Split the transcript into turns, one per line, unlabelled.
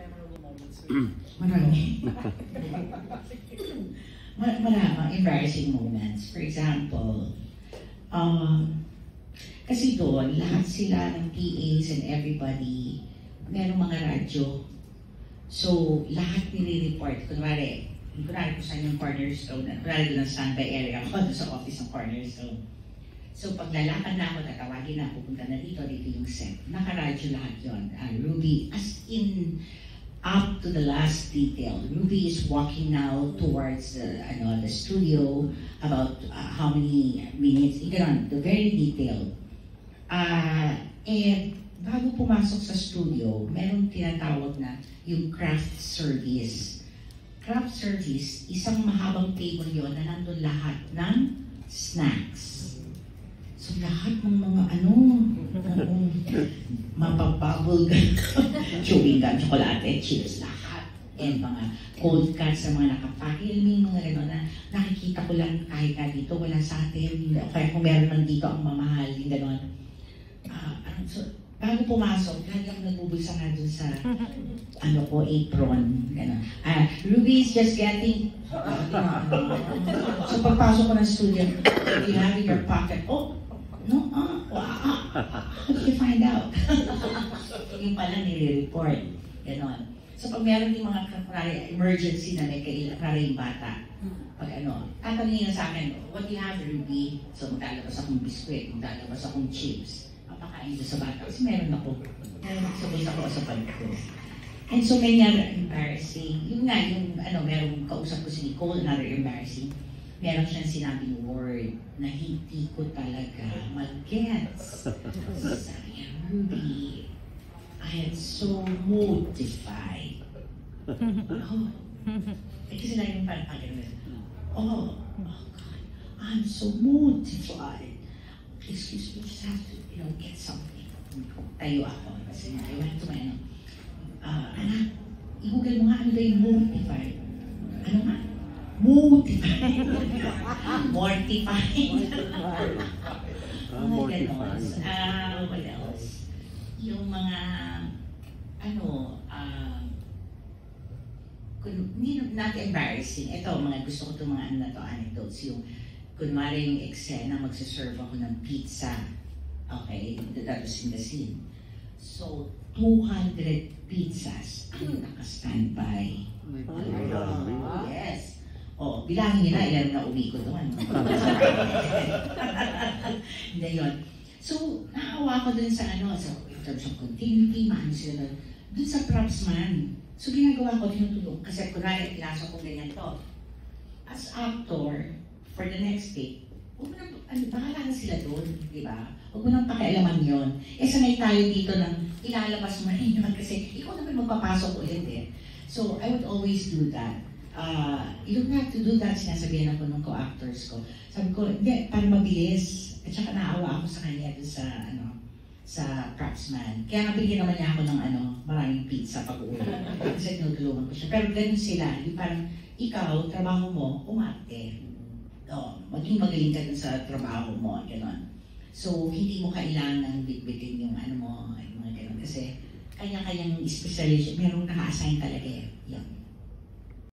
memorable moments?
Marami. Marami embarrassing moments. For example, kasi doon, lahat sila ng PAs and everybody, merong mga radyo. So, lahat nire-report. Kunwari kung saan yung Cornerstone, kunwari doon ang standby area ako, doon sa office ng Cornerstone. So, pag lalakad na ako, tatawagin na, pupunta na dito yung set. Nakaradyo lahat yun. Ruby, as in, up to the last detail. Ruby is walking now towards the studio, about how many minutes, gano'n, the very detailed. And bago pumasok sa studio, merong tinatawag na yung craft service. Craft service, isang mahabang table yon na nandun lahat ng snacks. So lahat ng mga mapapabog, chewing gum, chocolate, chips, lahat. And mga cold cuts na mga nakapakil, may mga gano'n na nakikita ko lang kahit na dito, wala sa atin. Kaya kung meron man dito ang mamahal, yung gano'n. So, bago pumasok, lagi ako nagbubulsa nga dun sa apron. Ruby is just getting... So pagpasok ko ng studio, you have in your pocket, oh, no, how did you find out? Yung pala nire-report. Ganon. So pag meron yung mga emergency na may kailangan yung bata, pag tatanungin na sa akin, what do you have, Ruby? So maglalabas akong biskwit, maglalabas akong chips. Papakain ko sa bata kasi meron ako. Sabay ako sa pag ko. And so many other embarrassing. Yung nga, merong kausap ko si Nicole, another embarrassing. Meron siyang sinabing word na hindi ko talaga mag-gets. Sabi niya, Ruby, I am so mortified. Oh. Kasi lang yung parang oh God, I'm so mortified. Excuse me, just have to, get something. Tayo ako. Kasi I went to my, anak, i-google mo nga, ano daw yung mortified? Ano nga? Mortified. Mortified. Mortified. What else? Yung mga, not embarrassing. Ito, mga gusto ko itong mga anecdotes. Yung, kunwari yung eksena, magsaserve ako ng pizza. Okay, that was in the scene. So, 200 pizzas ang naka-standby. Yes. Bilangin nila, ilan na uwi ko doon. Hindi yun. So, naawa ko dun sa in terms of continuity, maano sila dun sa props man. So, ginagawa ko, tinutulong. Kasi kunwari, pinasok ko ganyan to. As actor, for the next take, huwag mo nang, bahala na sila doon, di ba? Huwag mo nang pakialaman yun. Sanay tayo dito ng ilalabas mo rin yun kasi ikaw naman magpapasok ulit eh. So, I would always do that. You don't have to do that, sinasabihan ako ng co-actors ko. Sabi ko, hindi, para mabilis. At saka naawa ako sa kanya doon sa craftsman. Kaya nabigyan naman niya ako ng maraming pizza pag-uwi. Kasi tinutulungan ko siya. Pero ganun sila, yung parang ikaw, trabaho mo, umarte. Maging magaling ka dun sa trabaho mo, gano'n. So, hindi mo kailangan bitbitin yung mga gano'n. Kasi kanya-kanyang specialization, merong naka-assign talaga eh.